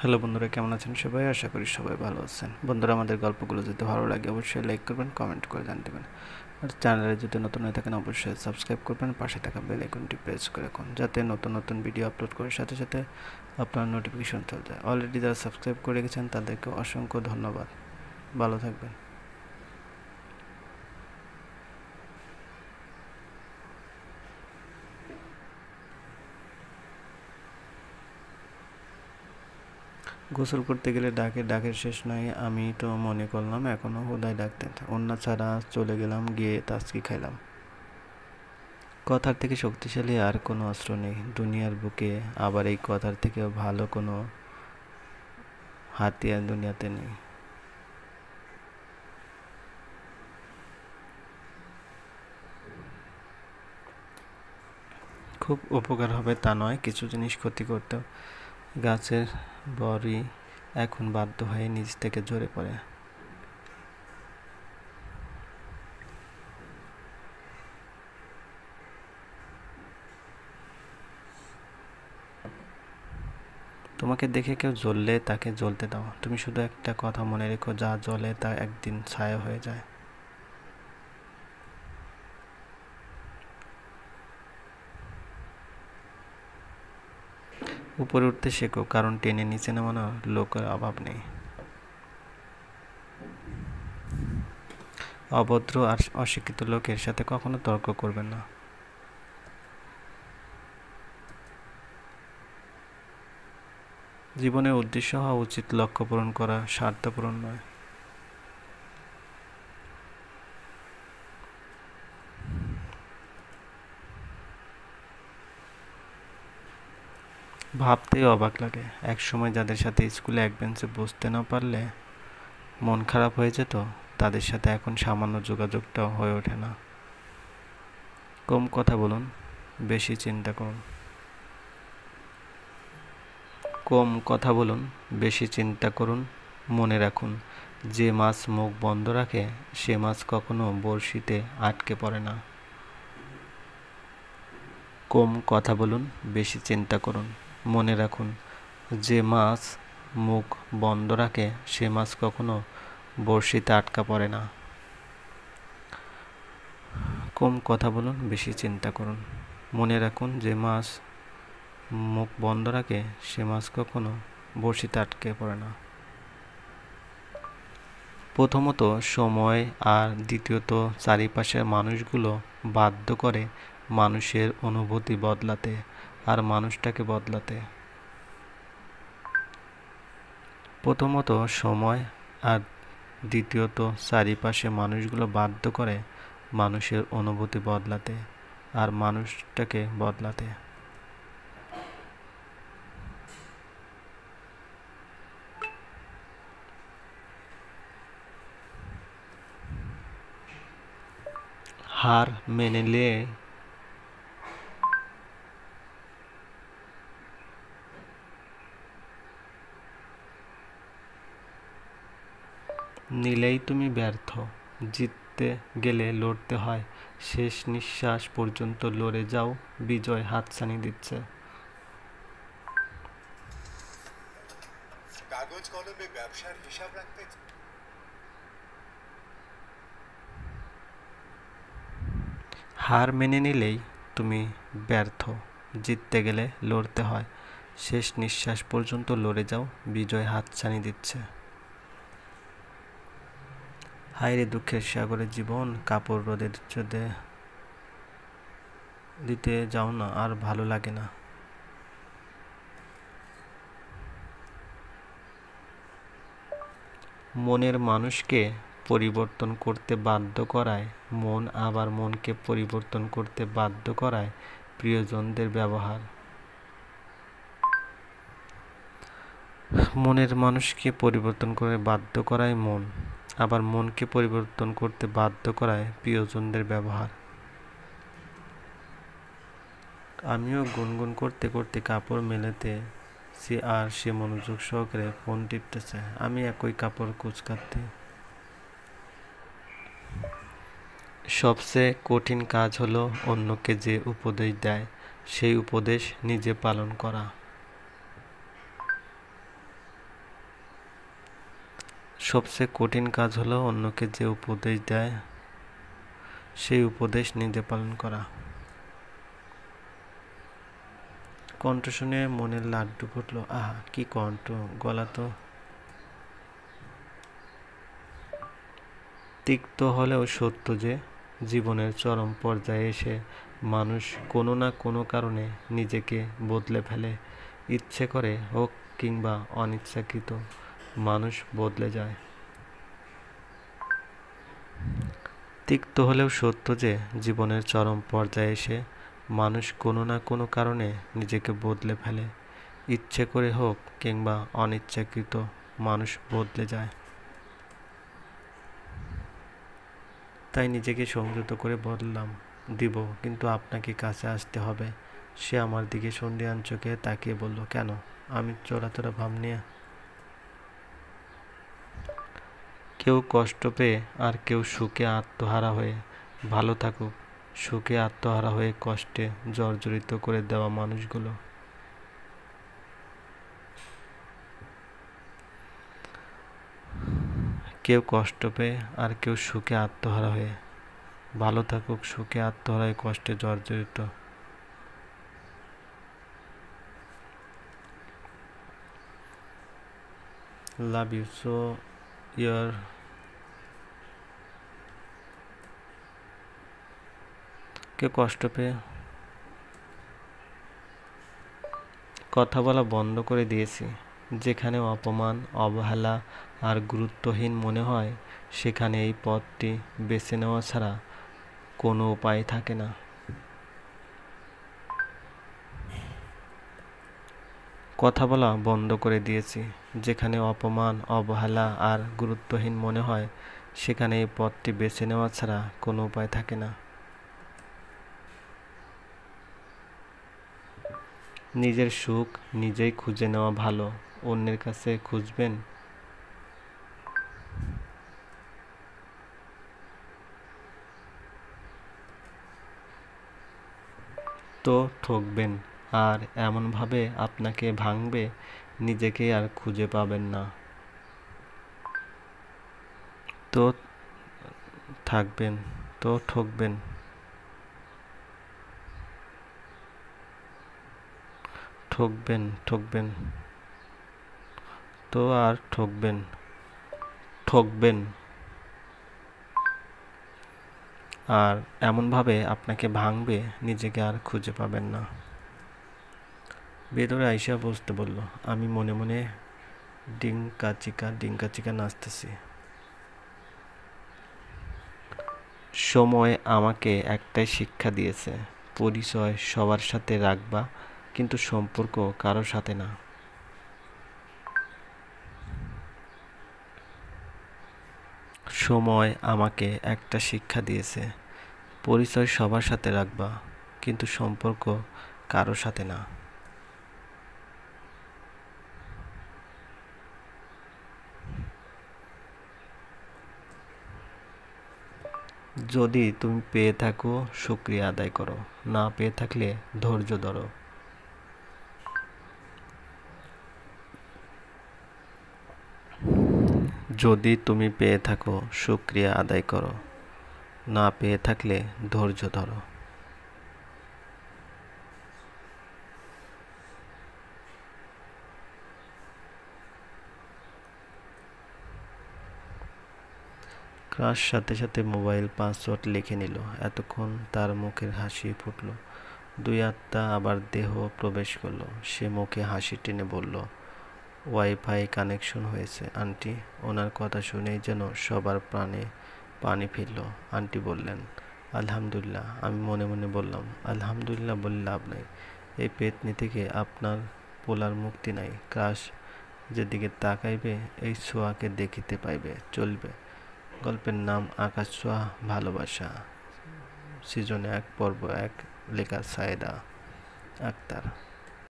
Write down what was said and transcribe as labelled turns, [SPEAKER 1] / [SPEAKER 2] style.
[SPEAKER 1] Hello বন্ধুরা, কেমন আছেন সবাই? আশা করি সবাই ভালো আছেন। বন্ধুরা, আমাদের গল্পগুলো যদি ভালো লাগে অবশ্যই লাইক করবেন, কমেন্ট করে জানাবেন। আর চ্যানেলে যদি নতুন হয়ে থাকেন অবশ্যই সাবস্ক্রাইব করবেন, পাশে থাকা বেল আইকনটি প্রেস করে রাখুন যাতে নতুন নতুন ভিডিও আপলোড করার সাথে সাথে আপনার নোটিফিকেশন চলে যায়। অলরেডি যারা সাবস্ক্রাইব করে রেখেছেন তাদেরকে অসংখ্য ধন্যবাদ। ভালো থাকবেন। গোসল করতে গেলে ডাকের শেষ নাই, আমি তো মনে করলাম এখনো হুদায় ডাকতেন। অন্য ছাড়া চলে গেলাম, গিয়ে তাসকি খাইলাম। কথার থেকে শক্তিশালী আর কোনো অস্ত্র নেই দুনিয়ার বুকে, আবার এই কথার থেকে ভালো কোনো হাতিয়ার দুনিয়াতে নেই। খুব উপকার হবে তা নয়, কিছু জিনিস ক্ষতি করতেও। গাছের বড়ি এখন বাধ্য হয়ে নিচ থেকে ঝরে পড়ে। তোমাকে দেখে কেউ জ্বললে তাকে জ্বলতে দাও। তুমি শুধু একটা কথা মনে রেখো, যা জ্বলে তা একদিন ছায়া হয়ে যায়। উপরে উঠতে শেখো, কারণ টেনে নিচে নামানোর লোকের অভাব নেই। অভদ্র আর অশিক্ষিত লোকের সাথে কখনো তর্ক করবেন না। জীবনের উদ্দেশ্য হওয়া উচিত লক্ষ্য পূরণ করা, স্বার্থ পূরণ নয়। ভাবতেই অবাক লাগে, এক সময় যাদের সাথে স্কুলে এক বেঞ্চে বসতে না পারলে মন খারাপ হয়ে যেত, তাদের সাথে এখন সামান্য যোগাযোগটাও হয়ে ওঠে না। কম কথা বলুন, বেশি চিন্তা করুন। কম কথা বলুন, বেশি চিন্তা করুন। মনে রাখুন, যে মাছ মুখ বন্ধ রাখে সে মাছ কখনো বড়শিতে আটকে পড়ে না। কম কথা বলুন, বেশি চিন্তা করুন। মনে রাখুন, যে মাছ মুখ বন্ধ রাখে সে মাছ কখনো বড়শিতে আটকা পড়ে না। কম কথা বলুন, বেশি চিন্তা করুন। মনে রাখুন, যে মাছ মুখ বন্ধ রাখে সে মাছ কখনো বড়শিতে আটকে পড়ে না। প্রথমত সময়, আর দ্বিতীয়ত চারিপাশের মানুষগুলো বাধ্য করে মানুষের অনুভূতি বদলাতে আর মানুষটাকে বদলাতে। প্রথমত সময়, আর দ্বিতীয়ত চারিপাশে মানুষগুলো বাধ্য করে মানুষের অনুভূতি বদলাতে আর মানুষটাকে বদলাতে। হার মেনে নিলেই তুমি ব্যর্থ। জিততে গেলে লড়তে হয়, শেষ নিঃশ্বাস পর্যন্ত লড়ে যাও, বিজয় হাতছানি দিচ্ছে। কাগজ কলমে ব্যবসার হিসাব রাখতে হার মেনে নিলেই তুমি ব্যর্থ। জিততে গেলে লড়তে হয়, শেষ নিঃশ্বাস পর্যন্ত লড়ে যাও, বিজয় হাতছানি দিচ্ছে। হায়রে দুঃখের সাগরে জীবন, কাপড় রোদে দিতে যাও না, আর ভালো লাগে না। মনের মানুষকে পরিবর্তন করতে বাধ্য করায় মন, আবার মনকে পরিবর্তন করতে বাধ্য করায় প্রিয়জনদের ব্যবহার। মনের মানুষকে পরিবর্তন করে বাধ্য করায় মন, আবার মনকে পরিবর্তন করতে বাধ্য করায় প্রিয়জনদের ব্যবহার। আমিও গুনগুন করতে করতে কাপড় মেলেতে আর সে মনোযোগ সহকারে ফোন টিপতেছে। আমি একই কাপড় কুঁচকাতে। সবচেয়ে কঠিন কাজ হলো অন্যকে যে উপদেশ দেয় সেই উপদেশ নিজে পালন করা। সবচেয়ে কঠিন কাজ হলো অন্যকে যে উপদেশ দেয় সেই উপদেশ নিজে পালন করা। কণ্ঠ শুনে মনের লাড্ডু ফুটলো, আহা কি কণ্ঠ, গলা তো। তিক্ত হলেও সত্য যে জীবনের চরম পর্যায়ে এসে মানুষ কোনো না কোনো কারণে নিজেকে বদলে ফেলে। ইচ্ছে করে হোক কিংবা অনিচ্ছাকৃত মানুষ বদলে যায়। তিক্ত হলেও সত্য যে জীবনের চরম পর্যায়ে এসে মানুষ কোনো না কোনো কারণে নিজেকে বদলে ফেলে। ইচ্ছে করে হোক কিংবা অনিচ্ছাকৃত মানুষ বদলে যায়। তাই নিজেকে সংযত করে বললাম, দিব, কিন্তু আপনাকে কাছে আসতে হবে। সে আমার দিকে সন্ধিহান চোখে তাকিয়ে বলল, কেন? আমি চোরাচোরা ভাব নিয়ে। কেউ কষ্ট পেয়ে আর কেউ সুখে আত্মহারা হয়ে। ভালো থাকুক সুখে আত্মহারা হয়ে কষ্টে জর্জরিত করে দেওয়া মানুষগুলো। কেউ কষ্ট পেয়ে আর কেউ সুখে আত্মহারা হয়ে। ভালো থাকুক সুখে আত্মহারা হয়ে কষ্টে জর্জরিত। লাভ ইউ সো ইয়ার। কেউ কষ্ট পেয়ে কথা বলা বন্ধ করে দিয়েছি। যেখানে অপমান, অবহেলা আর গুরুত্বহীন মনে হয় সেখানে এই পথটি বেছে নেওয়া ছাড়া কোনো উপায় থাকে না। কথা বলা বন্ধ করে দিয়েছি। যেখানে অপমান, অবহেলা আর গুরুত্বহীন মনে হয় সেখানে এই পথটি বেছে নেওয়া ছাড়া কোনো উপায় থাকে না। নিজের সুখ নিজেই খুঁজে নেওয়া ভালো। অন্যের কাছে খুঁজবেন তো ঠকবেন, আর এমনভাবে আপনাকে ভাঙবে নিজেকে আর খুঁজে পাবেন না। তো থাকবেন তো ঠকবেন, ঠকবেন ঠকবেন তো আর ঠকবেন, ঠকবেন আর এমনভাবে আপনাকে ভাঙবে নিজেকে আর খুঁজে পাবেন না। ভেতরে আইসা বসতে বলল। আমি মনে মনে ডিঙ্কা চিকা নাচতেছি। সময় আমাকে একটাই শিক্ষা দিয়েছে, পরিচয় সবার সাথে রাখবা কিন্তু সম্পর্ক কারোর সাথে না। সময় আমাকে একটা শিক্ষা দিয়েছে, পরিচয় সবার সাথে রাখবা কিন্তু সম্পর্ক কারোর সাথে না। যদি তুমি পেয়ে থাকো শুকরিয়া আদায় করো, না পেয়ে থাকলে ধৈর্য ধরো। যদি তুমি পেয়ে থাকো শুকরিয়া আদায় করো, না পেয়ে থাকলে ধৈর্য ধরো। ক্রাশ সাথে সাথে মোবাইল পাসওয়ার্ড লিখে নিল। এতক্ষণ তার মুখের হাসি ফুটল। দুই আত্মা আবার দেহ প্রবেশ করলো। সে মুখে হাসি টেনে বলল, ওয়াইফাই কানেকশন হয়েছে আন্টি। ওনার কথা শুনেই যেন সবার প্রাণে পানি ফিরল। আন্টি বললেন, আলহামদুলিল্লাহ। আমি মনে মনে বললাম, আলহামদুলিল্লাহ বলে লাভ নাই, এই পেতনি থেকে আপনার পোলার মুক্তি নাই। ক্রাশ যেদিকে তাকাইবে এই ছোঁয়াকে দেখিতে পাইবে, চলবে। গল্পের নাম আকাশ ছোঁয়া ভালোবাসা, সিজন 1 পর্ব 1, লেখা সায়েদা আক্তার।